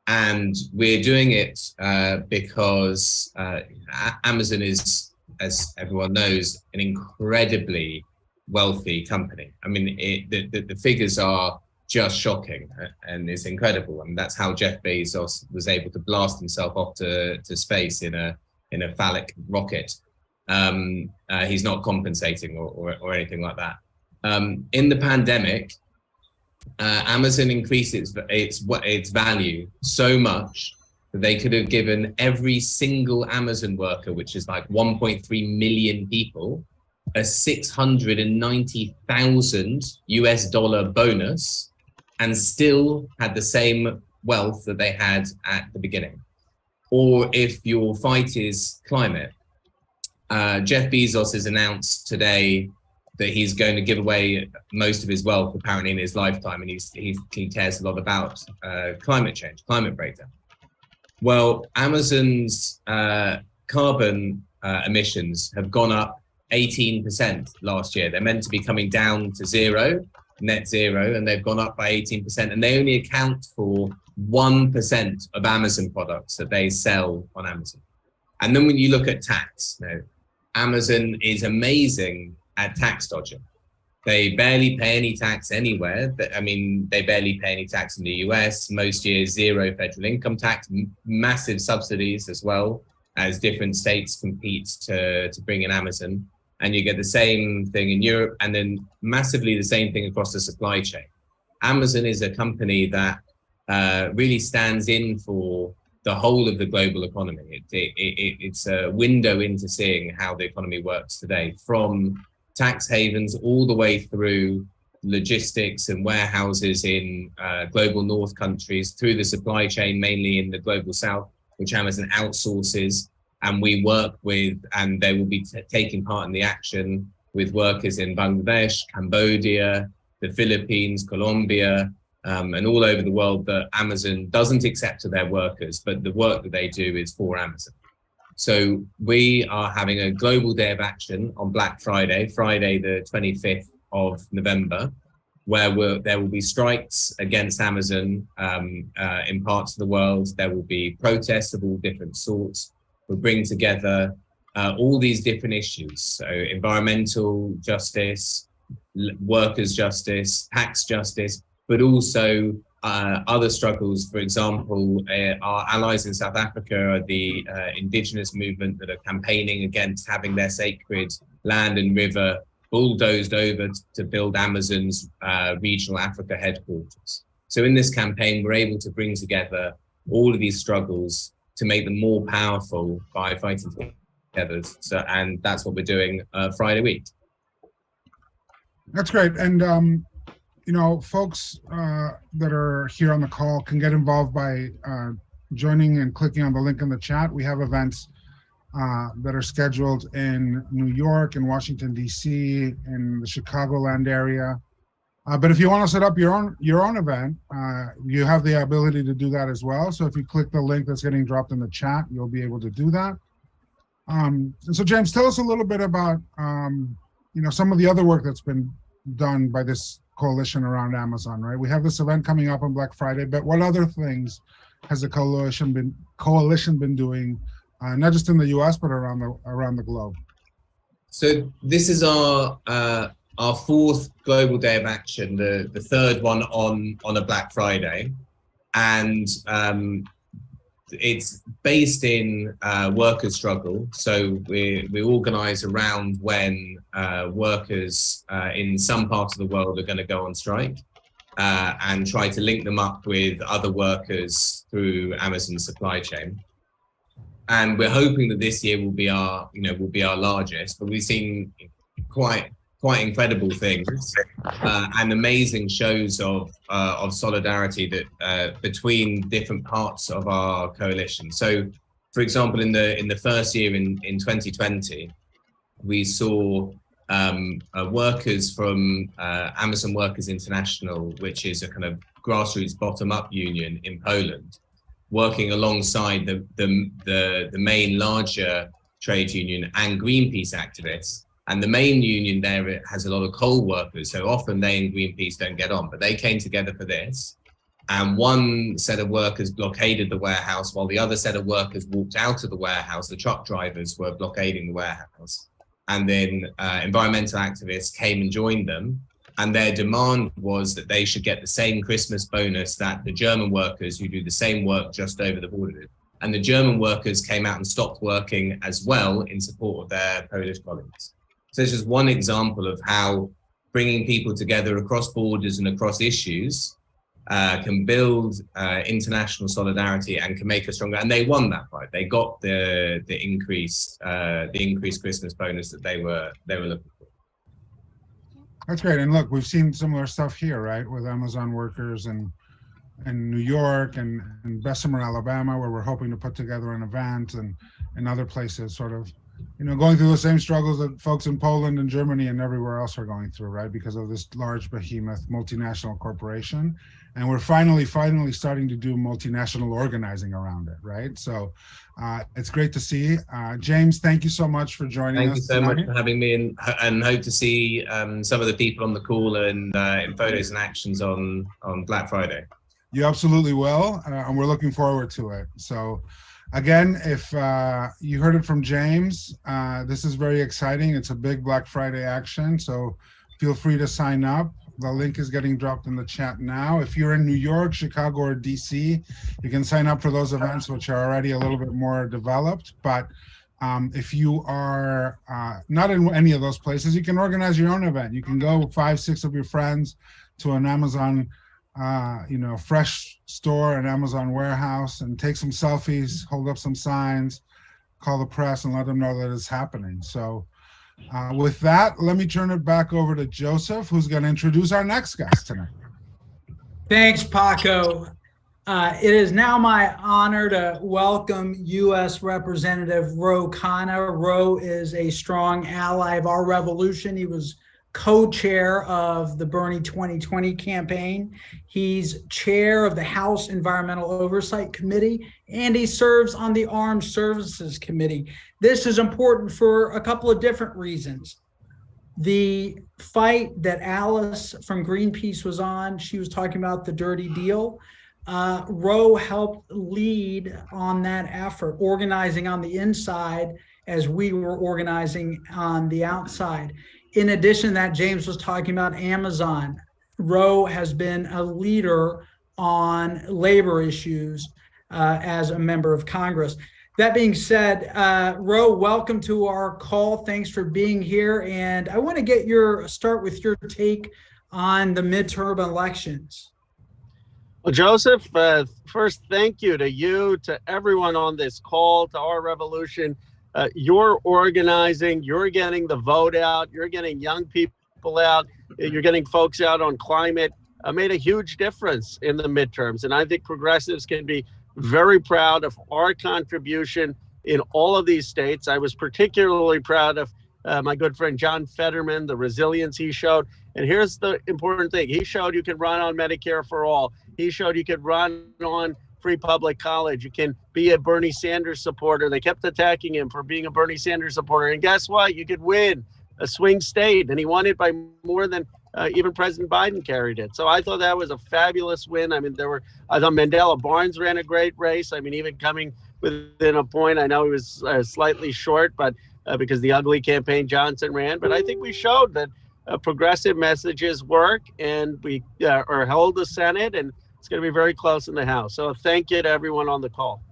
And we're doing it because Amazon is, as everyone knows, an incredibly wealthy company. I mean, the figures are just shocking, and it's incredible. I mean, that's how Jeff Bezos was able to blast himself off to space in a phallic rocket. He's not compensating or anything like that. In the pandemic, Amazon increased its value so much that they could have given every single Amazon worker, which is like 1.3 million people, a $690,000 bonus, and still had the same wealth that they had at the beginning. Or if your fight is climate, Jeff Bezos has announced today that he's going to give away most of his wealth apparently in his lifetime, and he cares a lot about climate change, climate breakdown. Well, Amazon's carbon emissions have gone up 18% last year. They're meant to be coming down to zero, net zero, and they've gone up by 18%, and they only account for 1% of Amazon products that they sell on Amazon. And then when you look at tax, Amazon is amazing at tax dodging. They barely pay any tax anywhere. I mean, they barely pay any tax in the US. Most years, zero federal income tax, massive subsidies as well, as different states compete to bring in Amazon. And you get the same thing in Europe, and then massively the same thing across the supply chain. Amazon is a company that really stands in for the whole of the global economy. It's a window into seeing how the economy works today, from tax havens all the way through logistics and warehouses in global north countries, through the supply chain, mainly in the global south, which Amazon outsources. And we work with, and they will be taking part in the action with workers in Bangladesh, Cambodia, the Philippines, Colombia, and all over the world that Amazon doesn't accept to their workers, but the work that they do is for Amazon. So we are having a global day of action on Black Friday, Friday the 25th of November, where there will be strikes against Amazon in parts of the world. There will be protests of all different sorts. We'll bring together all these different issues, so environmental justice, workers' justice, tax justice, but also other struggles. For example, our allies in South Africa are the indigenous movement that are campaigning against having their sacred land and river bulldozed over to build Amazon's regional Africa headquarters. So in this campaign, we're able to bring together all of these struggles to make them more powerful by fighting together. So, and that's what we're doing Friday week. That's great. And, you know, folks that are here on the call can get involved by joining and clicking on the link in the chat. We have events that are scheduled in New York and Washington, D.C., in the Chicagoland area. But if you want to set up your own event, you have the ability to do that as well. So if you click the link that's getting dropped in the chat, you'll be able to do that. And so James, tell us a little bit about you know, some of the other work that's been done by this coalition around Amazon, right? We have this event coming up on Black Friday, but what other things has the coalition been doing, not just in the U.S. but around the globe? So this is our fourth global day of action, the third one on a Black Friday, and it's based in workers' struggle. So we organise around when workers in some parts of the world are going to go on strike, and try to link them up with other workers through Amazon's supply chain. And we're hoping that this year will be our largest, but we've seen quite incredible things and amazing shows of solidarity that between different parts of our coalition. So, for example, in the first year in 2020, we saw workers from Amazon Workers International, which is a kind of grassroots bottom-up union in Poland, working alongside the main larger trade union and Greenpeace activists. And the main union there has a lot of coal workers, so often they and Greenpeace don't get on, but they came together for this. And one set of workers blockaded the warehouse while the other set of workers walked out of the warehouse. The truck drivers were blockading the warehouse. And then environmental activists came and joined them. And their demand was that they should get the same Christmas bonus that the German workers who do the same work just over the border did. And the German workers came out and stopped working as well in support of their Polish colleagues. So it's just one example of how bringing people together across borders and across issues can build international solidarity and can make us stronger. And they won that fight. They got the increased Christmas bonus that they were looking for. That's great. And look, we've seen similar stuff here, right, with Amazon workers in New York and Bessemer, Alabama, where we're hoping to put together an event, and other places, sort of, going through the same struggles that folks in Poland and Germany and everywhere else are going through, right, because of this large behemoth multinational corporation. And we're finally starting to do multinational organizing around it, right? So it's great to see. James, thank you so much for joining us. Thank you so much for having me, and hope to see some of the people on the call and in photos and actions on Black Friday. You absolutely will, and we're looking forward to it. So again, if you heard it from James, this is very exciting. It's a big Black Friday action, so feel free to sign up. The link is getting dropped in the chat now. If you're in New York, Chicago, or DC, you can sign up for those events, which are already a little bit more developed. But if you are not in any of those places, you can organize your own event. You can go 5-6 of your friends to an Amazon fresh store, an Amazon warehouse, and take some selfies, hold up some signs, call the press, and let them know that it's happening. So with that, let me turn it back over to Joseph, who's going to introduce our next guest tonight. Thanks, Paco. It is now my honor to welcome U.S. Representative Ro Khanna. Ro is a strong ally of our revolution. He was co-chair of the Bernie 2020 campaign. He's chair of the House Environmental Oversight Committee, and he serves on the Armed Services Committee. This is important for a couple of different reasons. The fight that Alice from Greenpeace was on, she was talking about the dirty deal. Ro helped lead on that effort, organizing on the inside as we were organizing on the outside. In addition to that, James was talking about Amazon. Ro has been a leader on labor issues as a member of Congress. That being said, Ro, welcome to our call. Thanks for being here. And I want to start with your take on the midterm elections. Well, Joseph, first, thank you to everyone on this call, to Our Revolution. You're organizing, you're getting the vote out, you're getting young people out, you're getting folks out on climate. Made a huge difference in the midterms. And I think progressives can be very proud of our contribution in all of these states. I was particularly proud of my good friend John Fetterman, the resilience he showed. And here's the important thing. He showed you can run on Medicare for all. He showed you could run on free public college. You can be a Bernie Sanders supporter. They kept attacking him for being a Bernie Sanders supporter. And guess what? You could win a swing state. And he won it by more than even President Biden carried it. So I thought that was a fabulous win. I mean, I thought Mandela Barnes ran a great race. I mean, even coming within a point, I know he was slightly short, but because the ugly campaign Johnson ran. But I think we showed that progressive messages work, and we are held the Senate, and it's going to be very close in the House. So thank you to everyone on the call.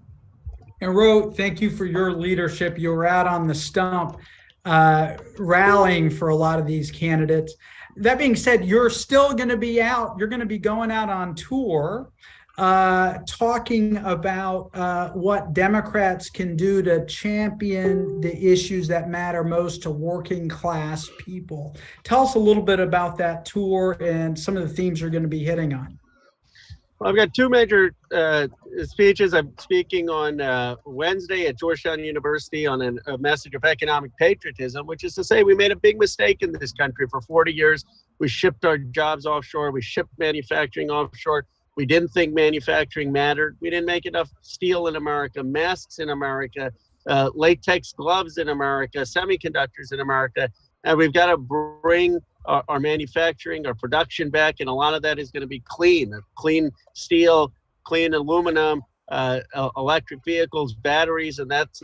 And Ro, thank you for your leadership. You were out on the stump rallying for a lot of these candidates. That being said, you're still going to be out. You're going to be going out on tour talking about what Democrats can do to champion the issues that matter most to working class people. Tell us a little bit about that tour and some of the themes you're going to be hitting on. Well, I've got two major speeches. I'm speaking on Wednesday at Georgetown University on a message of economic patriotism, which is to say we made a big mistake in this country for 40 years. We shipped our jobs offshore. We shipped manufacturing offshore. We didn't think manufacturing mattered. We didn't make enough steel in America, masks in America, latex gloves in America, semiconductors in America. And we've got to bring our manufacturing, our production back, and a lot of that is going to be clean steel, clean aluminum, electric vehicles, batteries, and that's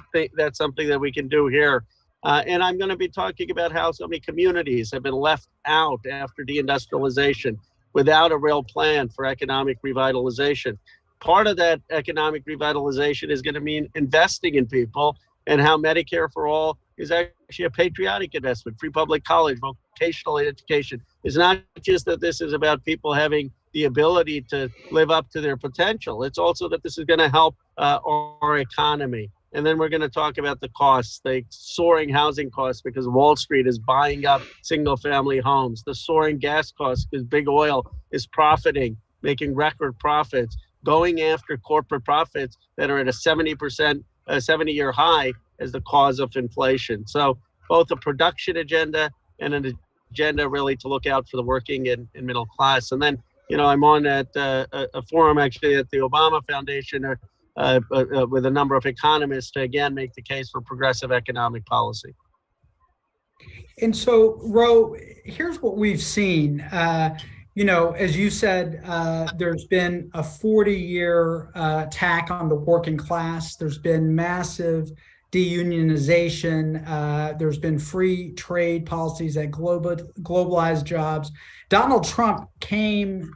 something that we can do here. And I'm going to be talking about how so many communities have been left out after deindustrialization without a real plan for economic revitalization. Part of that economic revitalization is going to mean investing in people, and how Medicare for All is actually a patriotic investment. Free public college, vocational education. It's not just that this is about people having the ability to live up to their potential. It's also that this is going to help our economy. And then we're going to talk about the costs, the soaring housing costs because Wall Street is buying up single family homes, the soaring gas costs because big oil is profiting, making record profits, going after corporate profits that are at a 70-year high as the cause of inflation. So both a production agenda and an agenda really to look out for the working and middle class. And then, I'm on at a forum actually at the Obama Foundation with a number of economists to again make the case for progressive economic policy. And so, Ro, here's what we've seen. As you said, there's been a 40-year attack on the working class. There's been massive deunionization. There's been free trade policies that globalize jobs. Donald Trump came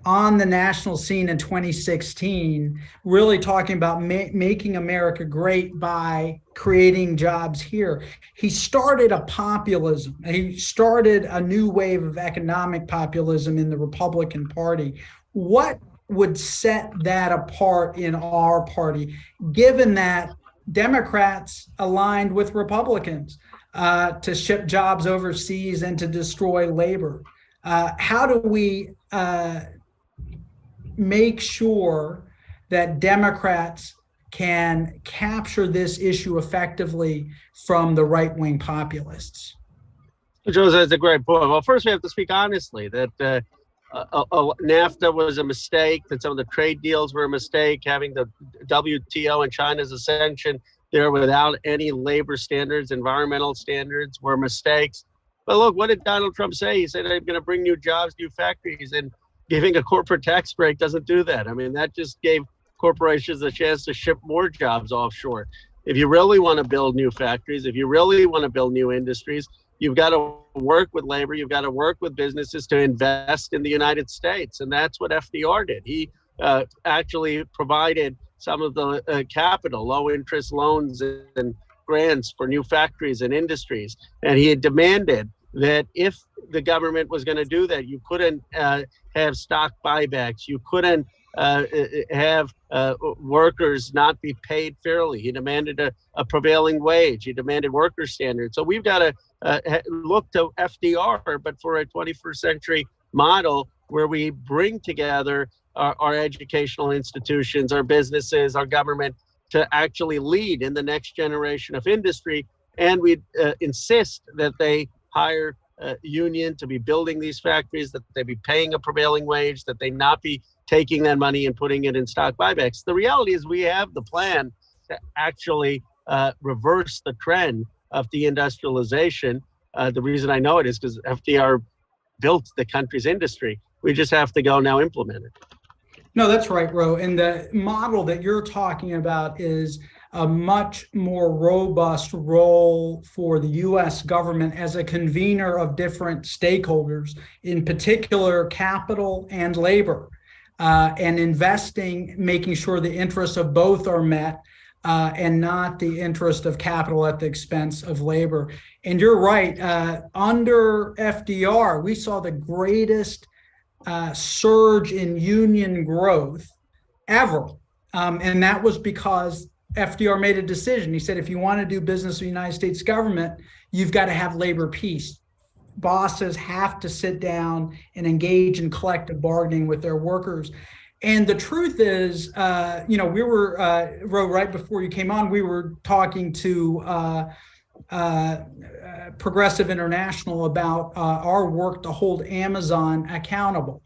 on the national scene in 2016, really talking about making America great by creating jobs here. He started a populism. He started a new wave of economic populism in the Republican Party. What would set that apart in our party, given that Democrats aligned with Republicans to ship jobs overseas and to destroy labor? How do we make sure that Democrats can capture this issue effectively from the right-wing populists? Joseph, that's a great point. Well, first we have to speak honestly that NAFTA was a mistake, that some of the trade deals were a mistake, having the WTO and China's ascension there without any labor standards, environmental standards were mistakes. But look, what did Donald Trump say? He said, I'm going to bring new jobs, new factories, and giving a corporate tax break doesn't do that. I mean, that just gave corporations a chance to ship more jobs offshore. If you really want to build new factories, if you really want to build new industries, you've got to work with labor, you've got to work with businesses to invest in the United States. And that's what FDR did. He actually provided some of the capital, low interest loans and grants for new factories and industries. And he had demanded that if the government was going to do that, you couldn't have stock buybacks. You couldn't have workers not be paid fairly. He demanded a prevailing wage. He demanded worker standards. So we've got to look to FDR, but for a 21st century model where we bring together our educational institutions, our businesses, our government to actually lead in the next generation of industry. And we insist that they hire a union to be building these factories, that they be paying a prevailing wage, that they not be taking that money and putting it in stock buybacks. The reality is we have the plan to actually reverse the trend of deindustrialization. The reason I know it is because FDR built the country's industry. We just have to go now implement it. No, that's right, Ro. And the model that you're talking about is a much more robust role for the U.S. government as a convener of different stakeholders, in particular capital and labor, and investing, making sure the interests of both are met, and not the interest of capital at the expense of labor. And you're right, under FDR, we saw the greatest surge in union growth ever. And that was because FDR made a decision. He said, if you want to do business with the United States government, you've got to have labor peace. Bosses have to sit down and engage in collective bargaining with their workers. And the truth is, we were, Ro, right before you came on, we were talking to Progressive International about our work to hold Amazon accountable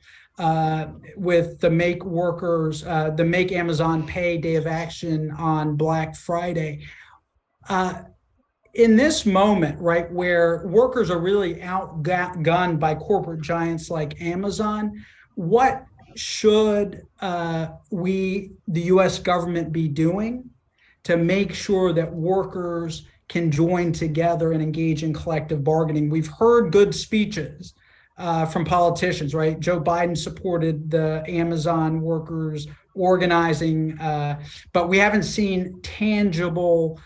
with the Make Workers, the Make Amazon Pay Day of Action on Black Friday. in this moment, right, where workers are really outgunned by corporate giants like Amazon, what should the U.S. government be doing to make sure that workers can join together and engage in collective bargaining? We've heard good speeches from politicians, right? Joe Biden supported the Amazon workers organizing, but we haven't seen tangible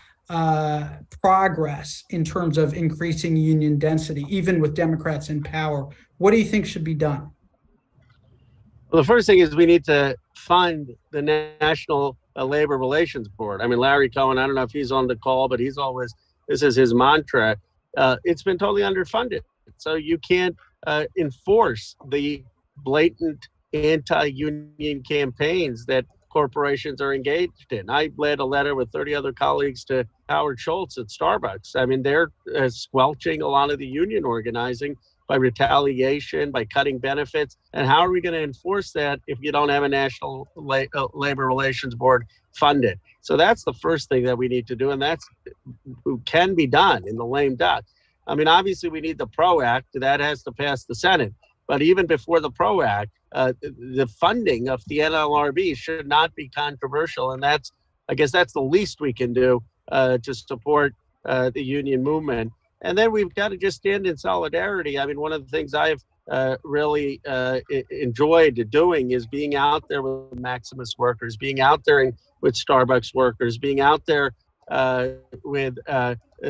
progress in terms of increasing union density, even with Democrats in power. What do you think should be done? Well, the first thing is we need to fund the National Labor Relations Board. I mean, Larry Cohen, I don't know if he's on the call, but he's always, this is his mantra. It's been totally underfunded. So you can't enforce the blatant anti-union campaigns that corporations are engaged in. I led a letter with 30 other colleagues to Howard Schultz at Starbucks. I mean, they're squelching a lot of the union organizing by retaliation, by cutting benefits. And how are we going to enforce that if you don't have a National Labor Relations Board funded? So that's the first thing that we need to do. And that's can be done in the lame duck. I mean, obviously we need the PRO Act. That has to pass the Senate. But even before the PRO Act, the funding of the NLRB should not be controversial. And I guess that's the least we can do to support the union movement. And then we've got to just stand in solidarity. I mean, one of the things I've really enjoyed doing is being out there with Maximus workers, being out there with Starbucks workers, being out there with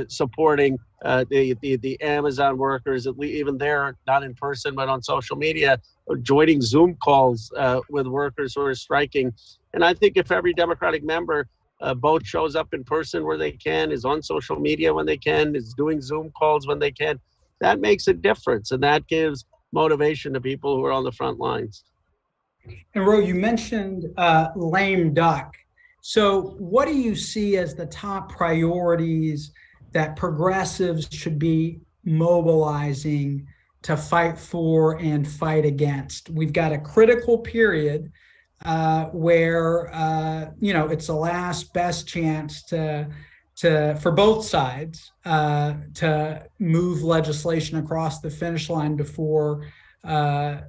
supporting the Amazon workers, even there, not in person, but on social media, joining Zoom calls with workers who are striking. And I think if every Democratic member both shows up in person where they can, is on social media when they can, is doing Zoom calls when they can, that makes a difference. And that gives motivation to people who are on the front lines. And Ro, you mentioned lame duck. So what do you see as the top priorities that progressives should be mobilizing to fight for and fight against? We've got a critical period where it's the last best chance for both sides to move legislation across the finish line before there's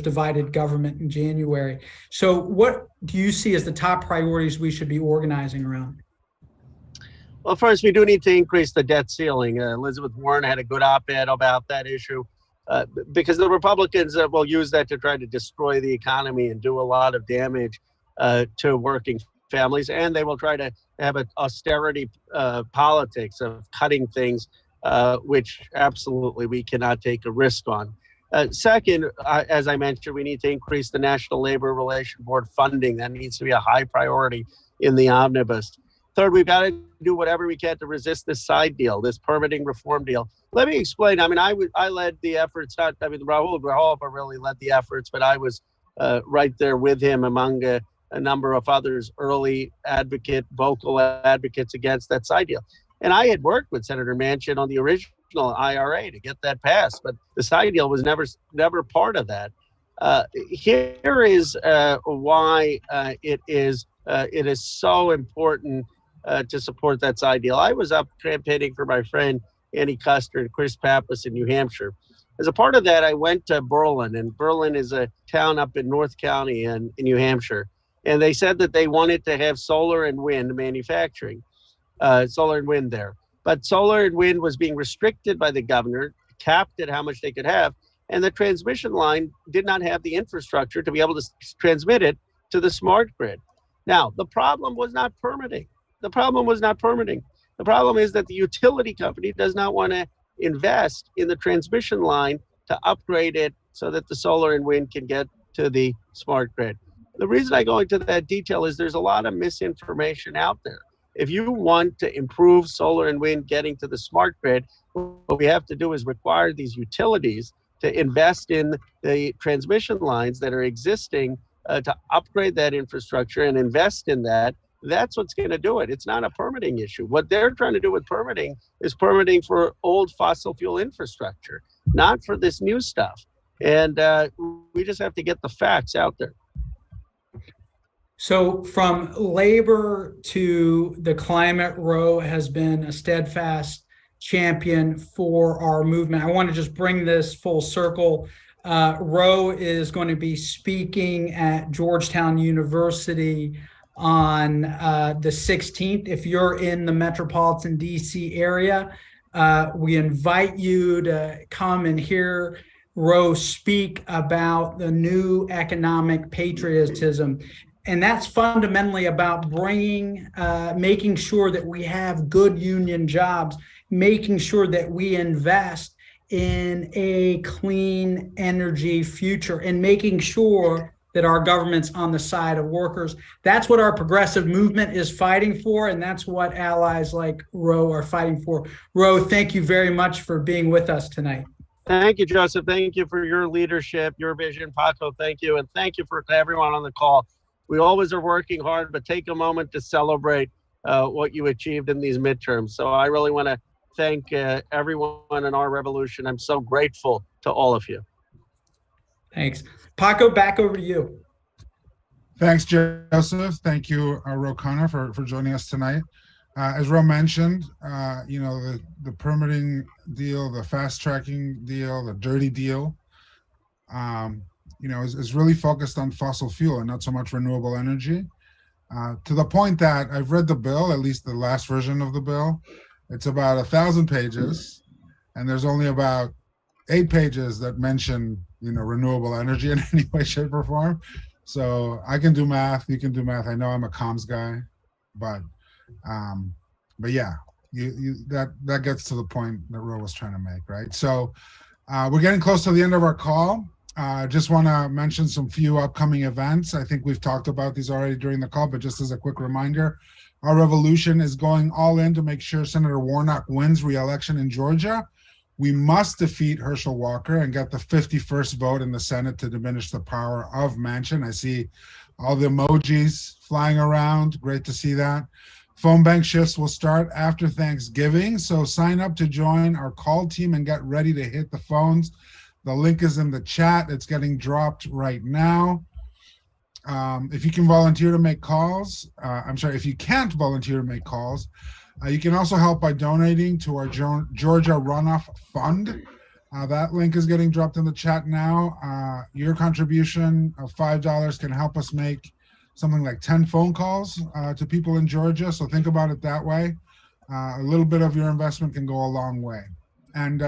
divided government in January. So what do you see as the top priorities we should be organizing around? Well, first, we do need to increase the debt ceiling. Elizabeth Warren had a good op-ed about that issue. Because the Republicans will use that to try to destroy the economy and do a lot of damage to working families. And they will try to have an austerity politics of cutting things, which absolutely we cannot take a risk on. Second, as I mentioned, we need to increase the National Labor Relations Board funding. That needs to be a high priority in the omnibus. Third, we've got to do whatever we can to resist this side deal, this permitting reform deal. Let me explain. I mean, I led the efforts. Rahul Rajalpa really led the efforts, but I was right there with him among a number of others, early vocal advocates against that side deal. And I had worked with Senator Manchin on the original IRA to get that passed, but the side deal was never part of that. Here is why it is so important to support that side deal. I was up campaigning for my friend Annie Kuster and Chris Pappas in New Hampshire. As a part of that, I went to Berlin, and Berlin is a town up in North County in New Hampshire. And they said that they wanted to have solar and wind manufacturing, solar and wind there. But solar and wind was being restricted by the governor, capped at how much they could have. And the transmission line did not have the infrastructure to be able to transmit it to the smart grid. Now, the problem was not permitting. The problem is that the utility company does not want to invest in the transmission line to upgrade it so that the solar and wind can get to the smart grid. The reason I go into that detail is there's a lot of misinformation out there. If you want to improve solar and wind getting to the smart grid, what we have to do is require these utilities to invest in the transmission lines that are existing to upgrade that infrastructure and invest in that. That's what's going to do it. It's not a permitting issue. What they're trying to do with permitting is permitting for old fossil fuel infrastructure, not for this new stuff. And we just have to get the facts out there. So from labor to the climate, Roe has been a steadfast champion for our movement. I want to just bring this full circle. Roe is going to be speaking at Georgetown University on the 16th. If you're in the metropolitan DC area, we invite you to come and hear Roe speak about the new economic patriotism. And that's fundamentally about making sure that we have good union jobs, making sure that we invest in a clean energy future, and making sure that our government's on the side of workers. That's what our progressive movement is fighting for, and that's what allies like Roe are fighting for. Roe, thank you very much for being with us tonight. Thank you, Joseph. Thank you for your leadership, your vision. Paco, thank you. And thank you to everyone on the call. We always are working hard, but take a moment to celebrate what you achieved in these midterms. So I really want to thank everyone in our revolution. I'm so grateful to all of you. Thanks. Paco, back over to you. Thanks, Joseph. Thank you, Ro Khanna, for joining us tonight. As Ro mentioned, the permitting deal, the fast tracking deal, the dirty deal, is really focused on fossil fuel and not so much renewable energy. To the point that I've read the bill, at least the last version of the bill. It's about 1,000 pages, and there's only about 8 pages that mention, renewable energy in any way, shape, or form. So I can do math. You can do math. I know I'm a comms guy, but yeah, that gets to the point that Ro was trying to make, right? So we're getting close to the end of our call. Just want to mention some few upcoming events. I think we've talked about these already during the call, but just as a quick reminder, our revolution is going all in to make sure Senator Warnock wins re-election in Georgia. We must defeat Herschel Walker and get the 51st vote in the Senate to diminish the power of Manchin. I see all the emojis flying around. Great to see that. Phone bank shifts will start after Thanksgiving, so sign up to join our call team and get ready to hit the phones. The link is in the chat. It's getting dropped right now. If you can volunteer to make calls, if you can't volunteer to make calls, you can also help by donating to our Georgia Runoff Fund. That link is getting dropped in the chat now. Your contribution of $5 can help us make something like 10 phone calls to people in Georgia. So think about it that way. A little bit of your investment can go a long way. And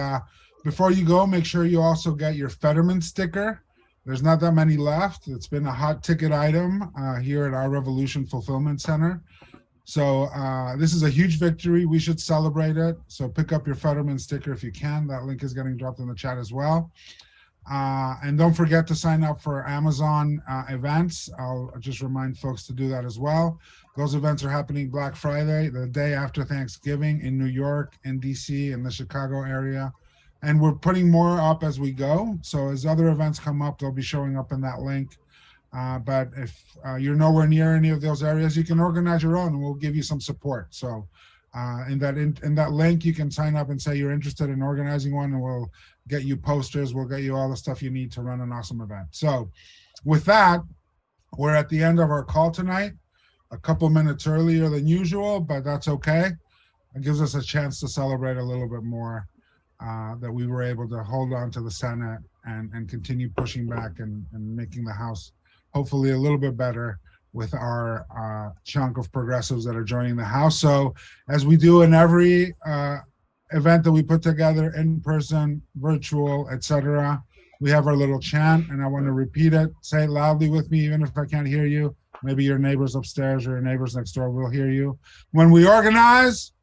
before you go, make sure you also get your Fetterman sticker. There's not that many left. It's been a hot ticket item here at our Revolution Fulfillment Center. So this is a huge victory. We should celebrate it. So pick up your Fetterman sticker if you can. That link is getting dropped in the chat as well. And don't forget to sign up for Amazon events. I'll just remind folks to do that as well. Those events are happening Black Friday, the day after Thanksgiving, in New York, in DC, in the Chicago area. And we're putting more up as we go. So as other events come up, they'll be showing up in that link. But if you're nowhere near any of those areas, you can organize your own and we'll give you some support. So in that link, you can sign up and say you're interested in organizing one, and we'll get you posters. We'll get you all the stuff you need to run an awesome event. So with that, we're at the end of our call tonight, a couple minutes earlier than usual, but that's okay. It gives us a chance to celebrate a little bit more that we were able to hold on to the Senate and continue pushing back and making the House hopefully a little bit better with our chunk of progressives that are joining the House. So as we do in every event that we put together, in person, virtual, etc., we have our little chant, and I want to repeat it. Say it loudly with me, even if I can't hear you. Maybe your neighbors upstairs or your neighbors next door will hear you. When we organize,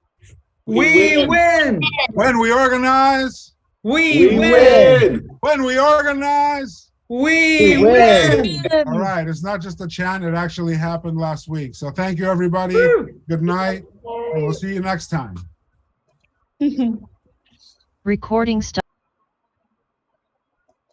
we win. When we organize, we win. When we organize, we win. All right, it's not just a chant, it actually happened last week. So thank you, everybody. Good night, and we'll see you next time. Recording